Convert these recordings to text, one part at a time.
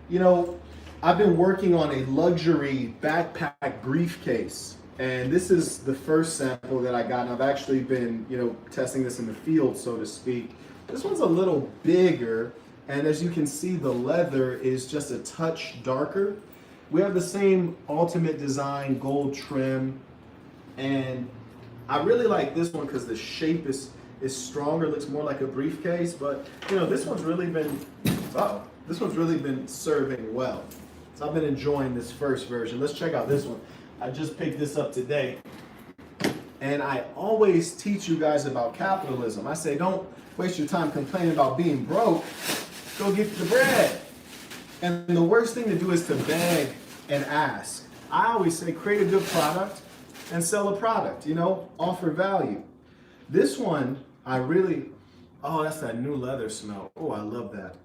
You know, I've been working on a luxury backpack briefcase, and this is the first sample that I got. And I've actually been, testing this in the field, so to speak. This one's a little bigger, and as you can see, the leather is just a touch darker. We have the same ultimate design, gold trim, and I really like this one because the shape is stronger, looks more like a briefcase. But this one's really been, this one's really been serving well. So I've been enjoying this first version. Let's check out this one. I just picked this up today, and I always teach you guys about capitalism. I say, don't waste your time complaining about being broke. Go get the bread. And the worst thing to do is to beg and ask. I always say, create a good product and sell a product, offer value. This one, oh, that's that new leather smell. Oh, I love that.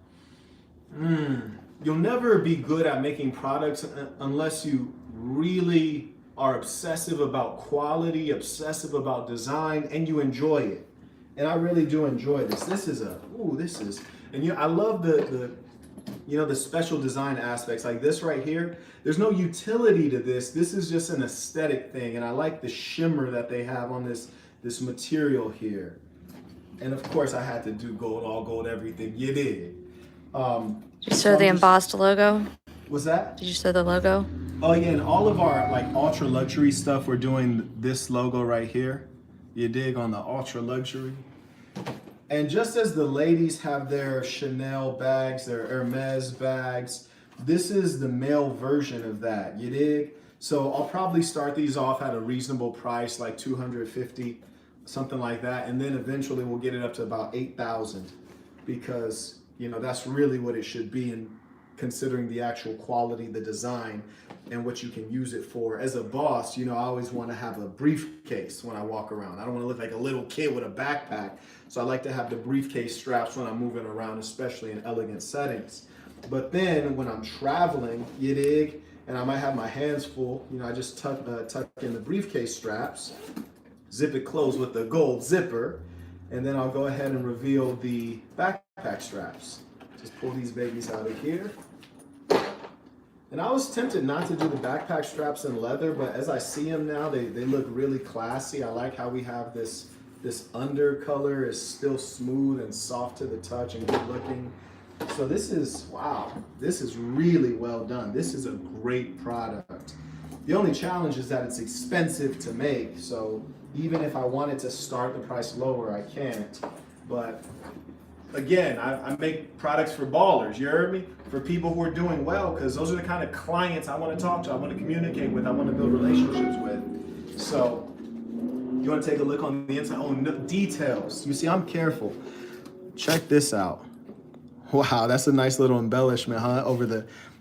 You'll never be good at making products unless you really are obsessive about quality, obsessive about design, and you enjoy it. And I really do enjoy this. And I love the special design aspects like this right here. There's no utility to this. This is just an aesthetic thing. And I like the shimmer that they have on this material here. And of course I had to do gold, all gold, everything. You did. Did you show the embossed logo? What's that? Did you show the logo? Oh yeah, and all of our like ultra luxury stuff, we're doing this logo right here. You dig, on the ultra luxury. And just as the ladies have their Chanel bags, their Hermes bags, this is the male version of that, you dig? So I'll probably start these off at a reasonable price, like $250, something like that. And then eventually we'll get it up to about 8,000 because, that's really what it should be, in considering the actual quality, the design, and what you can use it for. As a boss, I always want to have a briefcase when I walk around. I don't want to look like a little kid with a backpack. So I like to have the briefcase straps when I'm moving around, especially in elegant settings. But then when I'm traveling, you dig, and I might have my hands full, I just tuck in the briefcase straps, zip it closed with the gold zipper, and then I'll go ahead and reveal the backpack straps. Just pull these babies out of here. And I was tempted not to do the backpack straps in leather, but as I see them now, they look really classy. I like how we have this under color is still smooth and soft to the touch and good looking. So this is really well done. This is a great product. The only challenge is that it's expensive to make. So even if I wanted to start the price lower, I can't. But again, I make products for ballers, you heard me? For people who are doing well, because those are the kind of clients I want to talk to, I want to communicate with, I want to build relationships with. So you want to take a look on the inside? Oh, no, details. You see, I'm careful. Check this out. Wow, that's a nice little embellishment, huh?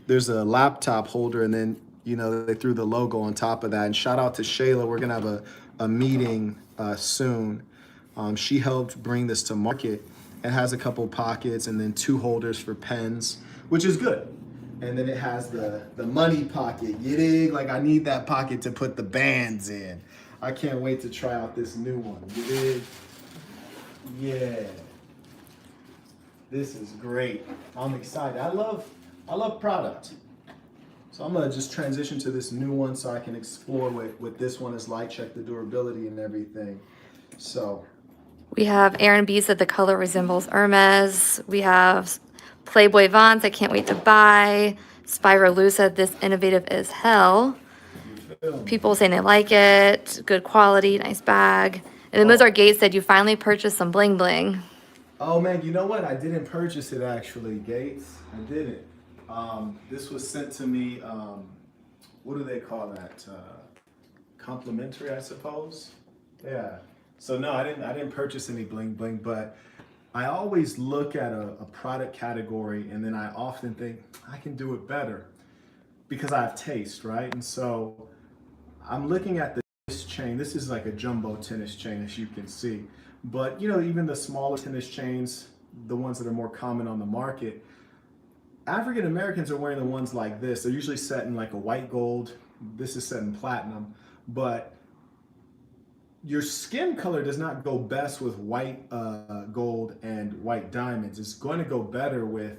There's a laptop holder, and then, they threw the logo on top of that. And shout out to Shayla. We're going to have a meeting soon. She helped bring this to market. It has a couple pockets and then 2 holders for pens, which is good. And then it has the money pocket. You dig? Like, I need that pocket to put the bands in. I can't wait to try out this new one. You dig? Yeah. This is great. I'm excited. I love product. So I'm gonna just transition to this new one so I can explore what this one is like, check the durability and everything. So We have Aaron B said the color resembles Hermes. We have Playboy Vons, I can't wait to buy. Spyro Lou said this innovative as hell. People saying they like it, good quality, nice bag. And then Mozart Gates said you finally purchased some bling bling. Oh man, you know what? I didn't purchase it actually, Gates. I didn't. This was sent to me, what do they call that? Complimentary, I suppose. Yeah. So no, I didn't purchase any bling bling, but I always look at a product category and then I often think I can do it better because I have taste, right? And so I'm looking at this chain. This is like a jumbo tennis chain, as you can see. But even the smaller tennis chains, the ones that are more common on the market, African Americans are wearing the ones like this. They're usually set in like a white gold. This is set in platinum, but your skin color does not go best with white gold and white diamonds. It's going to go better with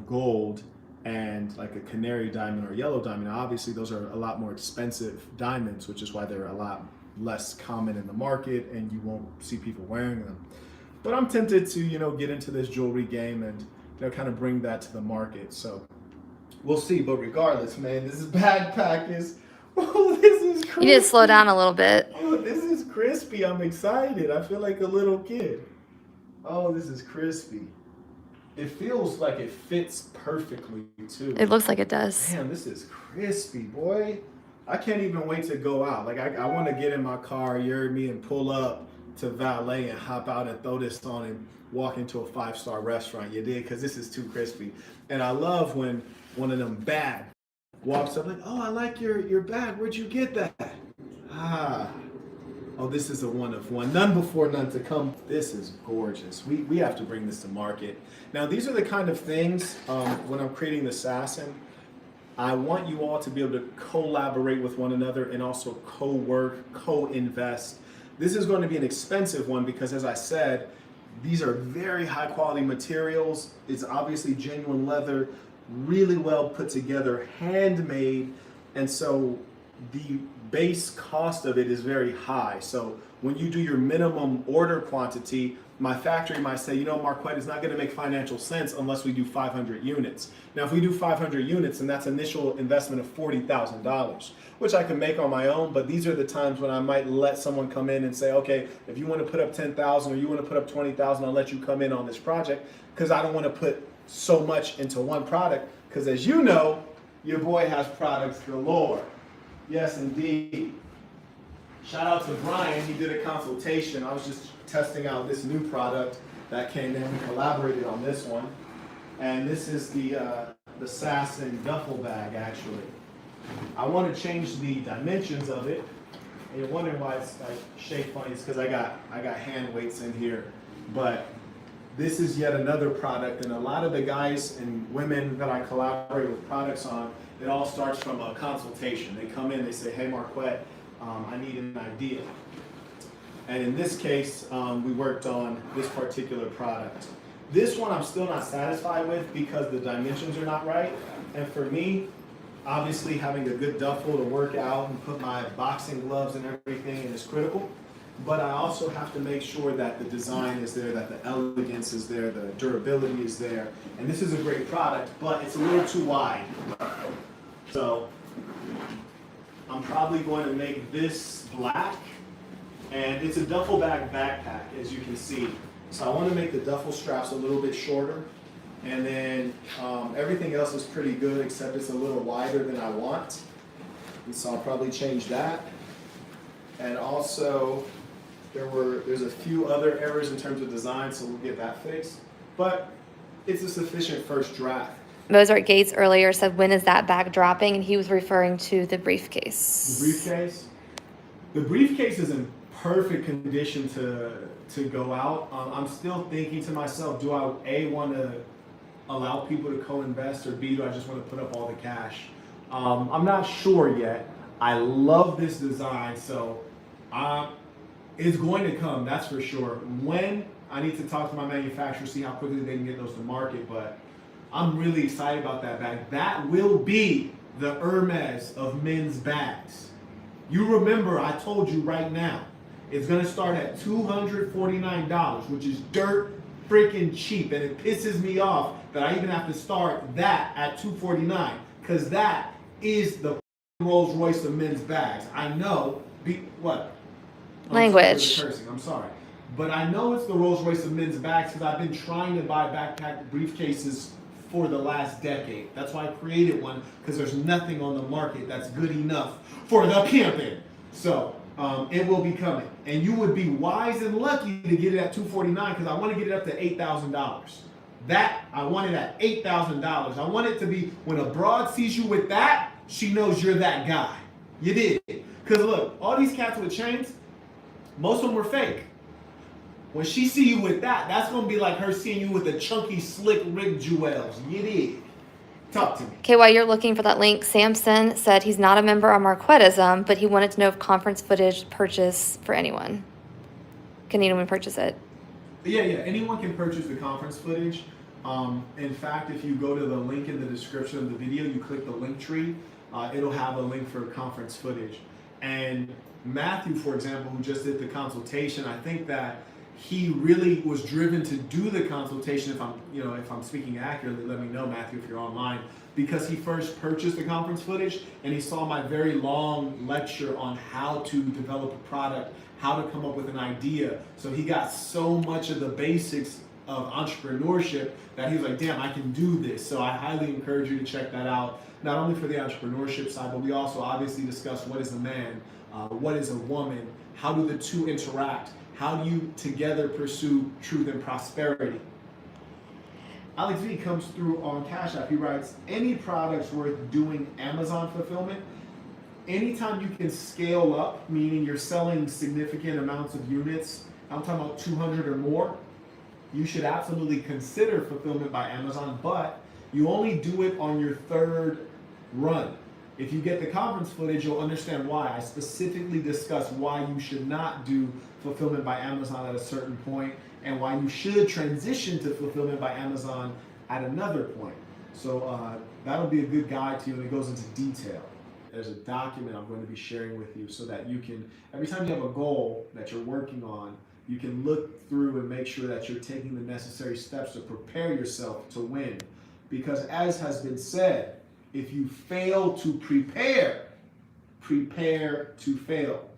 gold and like a canary diamond or yellow diamond. Now, obviously, those are a lot more expensive diamonds, which is why they're a lot less common in the market and you won't see people wearing them. But I'm tempted to, get into this jewelry game and, kind of bring that to the market. So we'll see. But regardless, man, this backpack is, oh, this is crispy. You need to slow down a little bit. Oh, this is crispy. I'm excited. I feel like a little kid. Oh, this is crispy. It feels like it fits perfectly, too. It looks like it does. Damn, this is crispy, boy. I can't even wait to go out. Like, I want to get in my car, you heard me, and pull up to valet and hop out and throw this on and walk into a 5-star restaurant. You did? Because this is too crispy. And I love when one of them bad walks up like, oh, I like your bag. Where'd you get that? Oh, this is a one of one. None before, none to come. This is gorgeous. We have to bring this to market. Now, these are the kind of things, when I'm creating the assassin, I want you all to be able to collaborate with one another and also co-work, co-invest. This is going to be an expensive one because, as I said, these are very high quality materials. It's obviously genuine leather, really well put together, handmade, and so the base cost of it is very high. So when you do your minimum order quantity, my factory might say, Marquett, is not going to make financial sense unless we do 500 units. Now, if we do 500 units, and that's initial investment of $40,000, which I can make on my own, but these are the times when I might let someone come in and say, okay, if you want to put up 10,000 or you want to put up 20,000, I'll let you come in on this project because I don't want to put so much into one product because, as you know, your boy has products galore. Yes, indeed. Shout out to Brian. He did a consultation. I was just testing out this new product that came in. We collaborated on this one. And this is the Assassin duffel bag, actually. I want to change the dimensions of it. And you're wondering why it's like shaped funny. It's because I got hand weights in here. But this is yet another product. And a lot of the guys and women that I collaborate with products on, it all starts from a consultation. They come in, they say, hey, Marquett, I need an idea. And in this case, we worked on this particular product. This one I'm still not satisfied with because the dimensions are not right. And for me, obviously having a good duffel to work out and put my boxing gloves and everything in is critical. But I also have to make sure that the design is there, that the elegance is there, the durability is there. And this is a great product, but it's a little too wide. So I'm probably going to make this black, and it's a duffel bag backpack, as you can see. So I want to make the duffel straps a little bit shorter, and then everything else is pretty good except it's a little wider than I want. And so I'll probably change that. And also, there's a few other errors in terms of design, so we'll get that fixed. But it's a sufficient first draft. Mozart Gates earlier said, when is that bag dropping? And he was referring to the briefcase. The briefcase? The briefcase is in perfect condition to go out. I'm still thinking to myself, do I, A, want to allow people to co-invest, or B, do I just want to put up all the cash? I'm not sure yet. I love this design, so it's going to come, that's for sure. When, I need to talk to my manufacturer, see how quickly they can get those to market, but I'm really excited about that bag. That will be the Hermes of men's bags. You remember, I told you right now, it's gonna start at $249, which is dirt freaking cheap, and it pisses me off that I even have to start that at $249, because that is the Rolls Royce of men's bags. I know, what? Language. Cursing, I'm sorry. But I know it's the Rolls Royce of men's bags because I've been trying to buy backpack briefcases for the last decade. That's why I created one, because there's nothing on the market that's good enough for the camping. So it will be coming. And you would be wise and lucky to get it at $249 because I want to get it up to $8,000. That, I want it at $8,000. I want it to be, when a broad sees you with that, she knows you're that guy. You did. Because look, all these cats with chains, most of them were fake. When she see you with that, that's going to be like her seeing you with the chunky, slick Rick jewels. You did. Talk to me. Okay, while you're looking for that link, Samson said he's not a member of Marquettism, but he wanted to know if conference footage purchase for anyone. Can anyone purchase it? Yeah. Anyone can purchase the conference footage. In fact, if you go to the link in the description of the video, you click the link tree, it'll have a link for conference footage. And Matthew, for example, who just did the consultation, I think that he really was driven to do the consultation. If I'm speaking accurately, let me know, Matthew, if you're online, because he first purchased the conference footage and he saw my very long lecture on how to develop a product, how to come up with an idea. So he got so much of the basics of entrepreneurship that he was like, damn, I can do this. So I highly encourage you to check that out, not only for the entrepreneurship side, but we also obviously discuss what is a man, what is a woman, how do the two interact, how do you together pursue truth and prosperity. Alex V comes through on Cash App. He writes, any products worth doing Amazon fulfillment, anytime you can scale up, meaning you're selling significant amounts of units, I'm talking about 200 or more, you should absolutely consider fulfillment by Amazon, but you only do it on your third run. If you get the conference footage, you'll understand why. I specifically discuss why you should not do fulfillment by Amazon at a certain point and why you should transition to fulfillment by Amazon at another point. So that'll be a good guide to you, and it goes into detail. There's a document I'm going to be sharing with you so that you can, every time you have a goal that you're working on, you can look through and make sure that you're taking the necessary steps to prepare yourself to win. Because as has been said, if you fail to prepare, prepare to fail.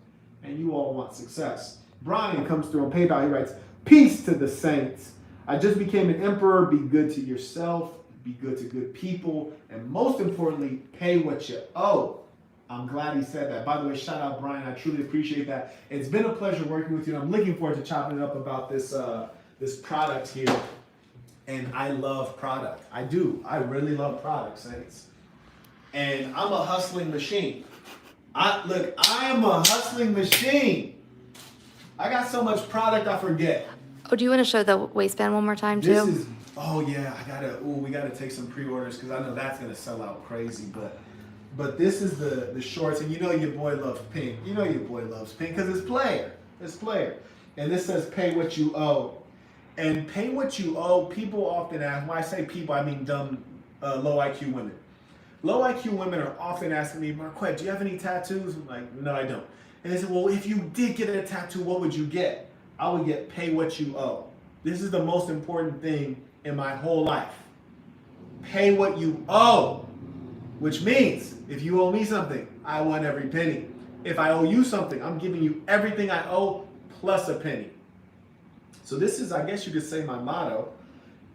And you all want success. Brian comes through on PayPal. He writes, peace to the saints. I just became an emperor. Be good to yourself. Be good to good people. And most importantly, pay what you owe. I'm glad he said that. By the way, shout out Brian. I truly appreciate that. It's been a pleasure working with you. And I'm looking forward to chopping it up about this this product here. And I love product. I do. I really love product, saints. And I'm a hustling machine. I am a hustling machine. I got so much product I forget. Oh, do you want to show the waistband one more time too? We gotta take some pre-orders because I know that's gonna sell out crazy. But this is the shorts, and you know your boy loves pink. You know your boy loves pink because it's player. It's player. And this says pay what you owe. And pay what you owe, people often ask, when I say people, I mean dumb, low IQ women. Low IQ women are often asking me, Marquett, do you have any tattoos? I'm like, no, I don't. And they say, well, if you did get a tattoo, what would you get? I would get pay what you owe. This is the most important thing in my whole life. Pay what you owe, which means if you owe me something, I want every penny. If I owe you something, I'm giving you everything I owe plus a penny. So this is, I guess you could say, my motto.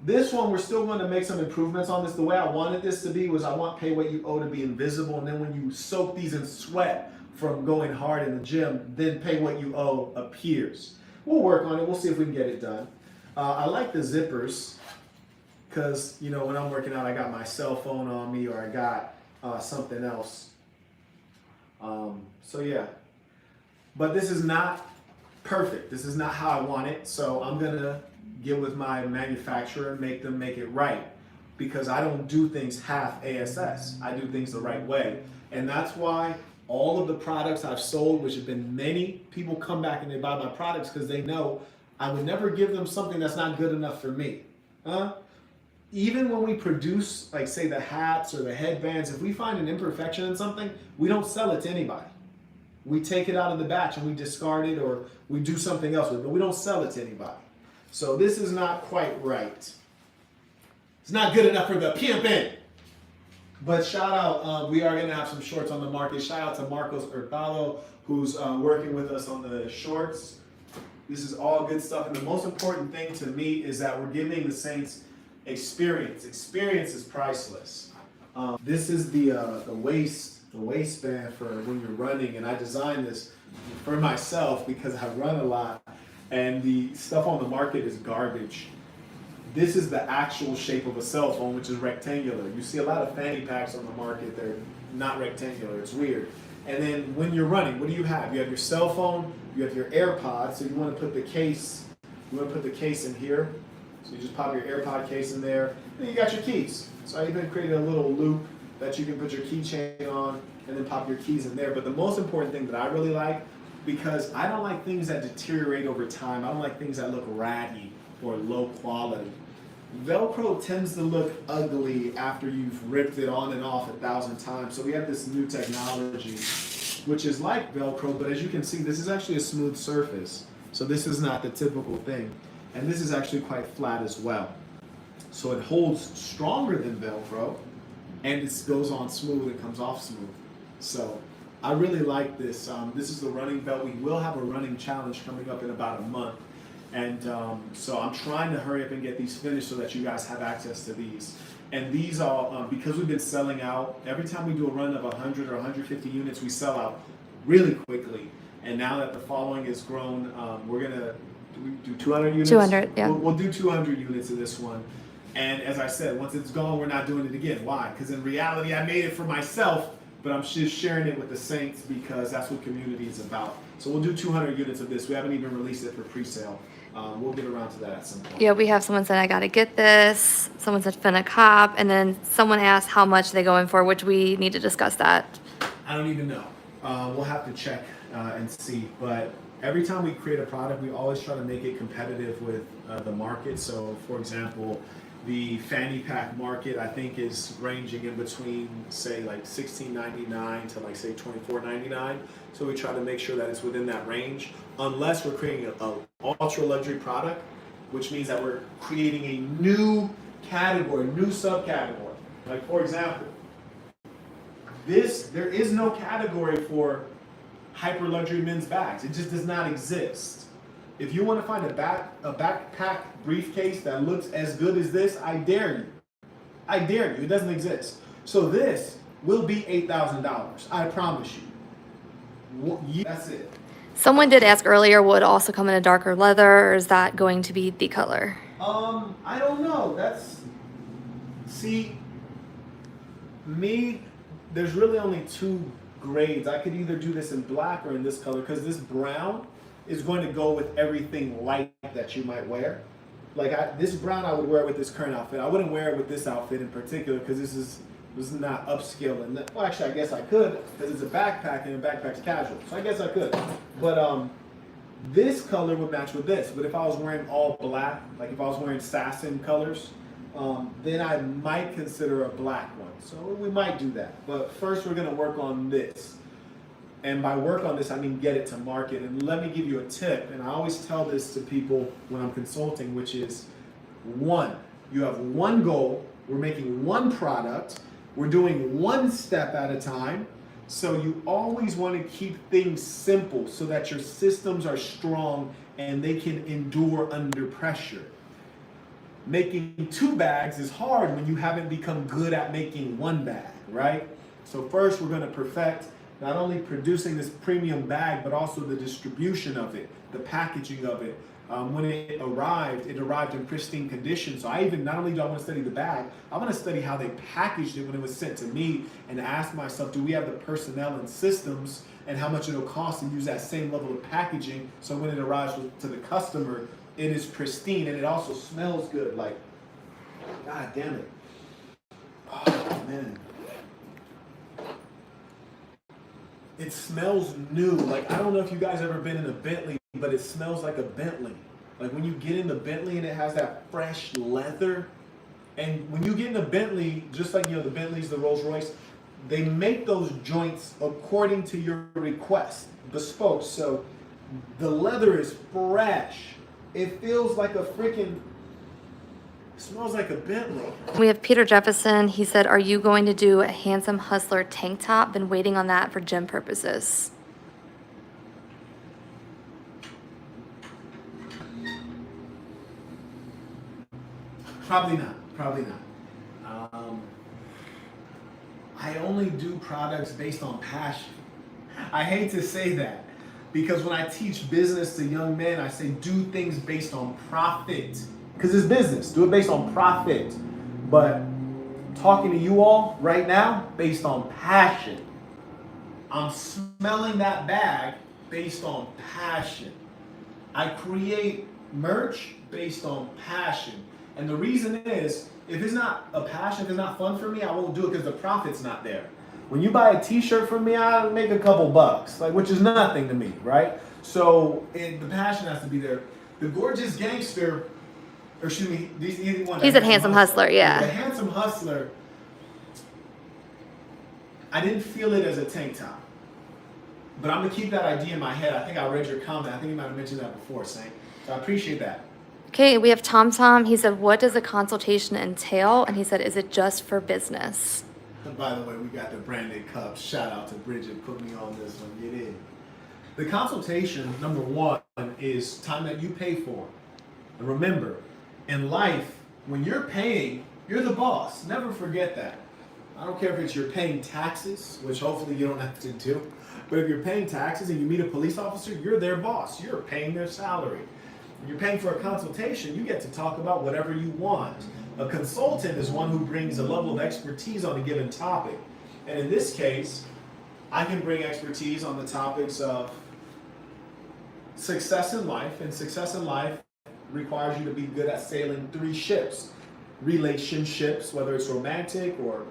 This one, we're still going to make some improvements on this. The way I wanted this to be was I want pay what you owe to be invisible. And then when you soak these in sweat from going hard in the gym, then pay what you owe appears. We'll work on it. We'll see if we can get it done. I like the zippers because, you know, when I'm working out, I got my cell phone on me or I got something else. So yeah, but this is not perfect. This is not how I want it. So I'm going to get with my manufacturer and make them make it right, because I don't do things half ASS. I do things the right way. And that's why all of the products I've sold, which have been many, people come back and they buy my products because they know I would never give them something that's not good enough for me. Even when we produce, like say the hats or the headbands, if we find an imperfection in something, we don't sell it to anybody. We take it out of the batch and we discard it or we do something else with it, but we don't sell it to anybody. So this is not quite right. It's not good enough for the pimpin'. But shout out, we are going to have some shorts on the market. Shout out to Marcos Hurtado, who's working with us on the shorts. This is all good stuff. And the most important thing to me is that we're giving the Saints experience. Experience is priceless. This is the waistband for when you're running. And I designed this for myself because I run a lot. And the stuff on the market is garbage. This is the actual shape of a cell phone, which is rectangular. You see a lot of fanny packs on the market. They're not rectangular. It's weird. And then when you're running, what do you have? You have your cell phone. You have your AirPods. So you want to put the case. You want to put the case in here. So you just pop your AirPod case in there. And then you got your keys. So I even created a little loop that you can put your keychain on and then pop your keys in there. But the most important thing that I really like, because I don't like things that deteriorate over time. I don't like things that look ratty or low quality. Velcro tends to look ugly after you've ripped it on and off 1,000 times. So we have this new technology, which is like Velcro, but as you can see, this is actually a smooth surface. So this is not the typical thing. And this is actually quite flat as well. So it holds stronger than Velcro, and it goes on smooth and comes off smooth. So I really like this. This is the running belt. We will have a running challenge coming up in about a month. And so I'm trying to hurry up and get these finished so that you guys have access to these. And these are, because we've been selling out, every time we do a run of 100 or 150 units, we sell out really quickly. And now that the following has grown, we're going to do 200 units? 200, yeah. We'll do 200 units of this one. And as I said, once it's gone, we're not doing it again. Why? Because in reality, I made it for myself, but I'm just sharing it with the Saints because that's what community is about. So we'll do 200 units of this. We haven't even released it for pre-sale. We'll get around to that at some point. Yeah, we have someone said, I gotta get this. Someone said, finna cop. And then someone asked how much they going for, which we need to discuss that. I don't even know. We'll have to check and see. But every time we create a product, we always try to make it competitive with the market. So, for example, the fanny pack market, I think, is ranging in between, say, like $16.99 to like, say, $24.99. So we try to make sure that it's within that range, unless we're creating an ultra luxury product, which means that we're creating a new category, new subcategory. Like, for example, there is no category for hyper luxury men's bags. It just does not exist. If you want to find a backpack briefcase that looks as good as this, I dare you. I dare you. It doesn't exist. So this will be $8,000. I promise you. That's it. Someone did ask earlier, would it also come in a darker leather, or is that going to be the color? I don't know. See, there's really only two grades. I could either do this in black or in this color, because this brown is going to go with everything light that you might wear. Like this brown I would wear with this current outfit. I wouldn't wear it with this outfit in particular because this is not upscale. And well, actually, I guess I could because it's a backpack and a backpack's casual. So I guess I could. But this color would match with this. But if I was wearing all black, like if I was wearing Sassin colors, then I might consider a black one. So we might do that. But first we're gonna work on this. And by work on this, I mean get it to market. And let me give you a tip. And I always tell this to people when I'm consulting, which is one, you have one goal. We're making one product. We're doing one step at a time. So you always want to keep things simple so that your systems are strong and they can endure under pressure. Making 2 bags is hard when you haven't become good at making 1 bag, right? So first we're going to perfect not only producing this premium bag, but also the distribution of it, the packaging of it. When it arrived in pristine condition. So not only do I want to study the bag, I want to study how they packaged it when it was sent to me and ask myself, do we have the personnel and systems and how much it'll cost to use that same level of packaging so when it arrives to the customer, it is pristine and it also smells good. Like, God damn it. Oh, man. It smells new. Like, I don't know if you guys ever been in a Bentley, but it smells like a Bentley. Like when you get in the Bentley and it has that fresh leather. And when you get in a Bentley, just like, the Bentleys, the Rolls Royce, they make those joints according to your request, bespoke. So the leather is fresh. It feels like a freaking, smells like a Bentley. We have Peter Jefferson. He said, are you going to do a Handsome Hustler tank top? Been waiting on that for gym purposes. Probably not. I only do products based on passion. I hate to say that because when I teach business to young men, I say do things based on profit. Because it's business. Do it based on profit. But talking to you all right now, based on passion. I'm smelling that bag based on passion. I create merch based on passion. And the reason is, if it's not a passion, if it's not fun for me, I won't do it because the profit's not there. When you buy a t-shirt from me, I'll make a couple bucks, which is nothing to me, right? So the passion has to be there. The Gorgeous Gangster, or excuse me, either one. He's a Handsome Hustler, yeah. The Handsome Hustler, I didn't feel it as a tank top. But I'm going to keep that idea in my head. I think I read your comment. I think you might have mentioned that before, Saint. So I appreciate that. Okay, we have Tom Tom. He said, what does a consultation entail? And he said, is it just for business? And by the way, we got the branded cups. Shout out to Bridget, put me on this one. Get in. The consultation, number one, is time that you pay for. And remember, in life, when you're paying, you're the boss. Never forget that. I don't care if it's you're paying taxes, which hopefully you don't have to do. But if you're paying taxes and you meet a police officer, you're their boss. You're paying their salary. When you're paying for a consultation, you get to talk about whatever you want. A consultant is one who brings a level of expertise on a given topic. And in this case, I can bring expertise on the topics of success in life. And success in life requires you to be good at sailing 3 ships. Relationships, whether it's romantic or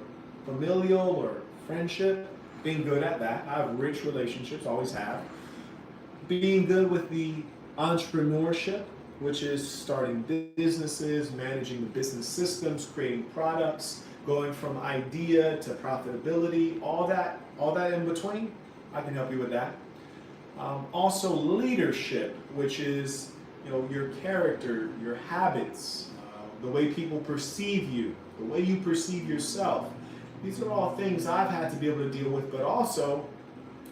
familial or friendship, being good at that. I have rich relationships, always have. Being good with the entrepreneurship, which is starting businesses, managing the business systems, creating products, going from idea to profitability, all that in between, I can help you with that. Also leadership, which is your character, your habits, the way people perceive you, the way you perceive yourself. These are all things I've had to be able to deal with, but also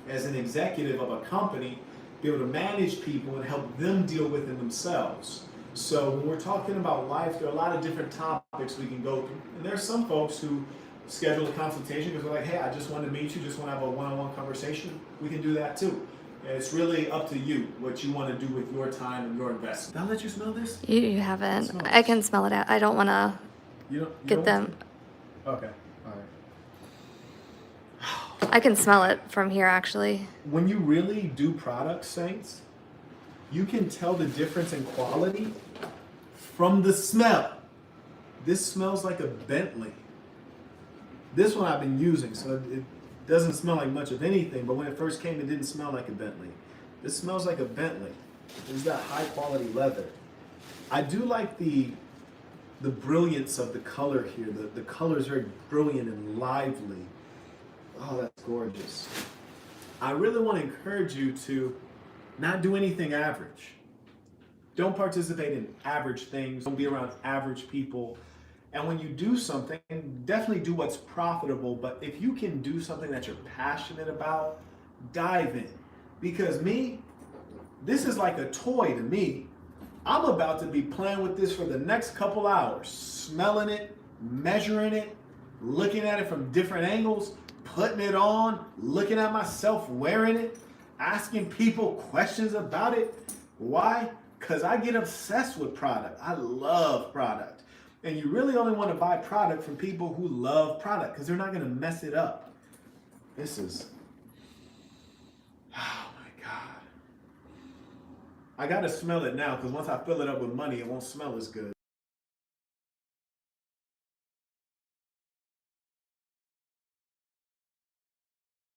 as an executive of a company, be able to manage people and help them deal with it themselves. So when we're talking about life, there are a lot of different topics we can go through. And there's some folks who schedule a consultation because they're like, hey, I just want to meet you, just want to have a one-on-one conversation. We can do that too. And it's really up to you what you want to do with your time and your investment. Did I let you smell this? You haven't. I can smell it out. I don't want to get them. Okay. All right. I can smell it from here, actually. When you really do product, Saints, you can tell the difference in quality from the smell. This smells like a Bentley. This one I've been using, so it doesn't smell like much of anything, but when it first came, it didn't smell like a Bentley. This smells like a Bentley. It's that high quality leather. I do like the brilliance of the color here. The color is very brilliant and lively. Oh, that's gorgeous. I really want to encourage you to not do anything average. Don't participate in average things. Don't be around average people. And when you do something, definitely do what's profitable. But if you can do something that you're passionate about, dive in. Because this is like a toy to me. I'm about to be playing with this for the next couple hours, smelling it, measuring it, looking at it from different angles, putting it on, looking at myself wearing it, asking people questions about it. Why? Because I get obsessed with product. I love product. And you really only want to buy product from people who love product because they're not going to mess it up. This is, oh my God. I got to smell it now because once I fill it up with money, it won't smell as good.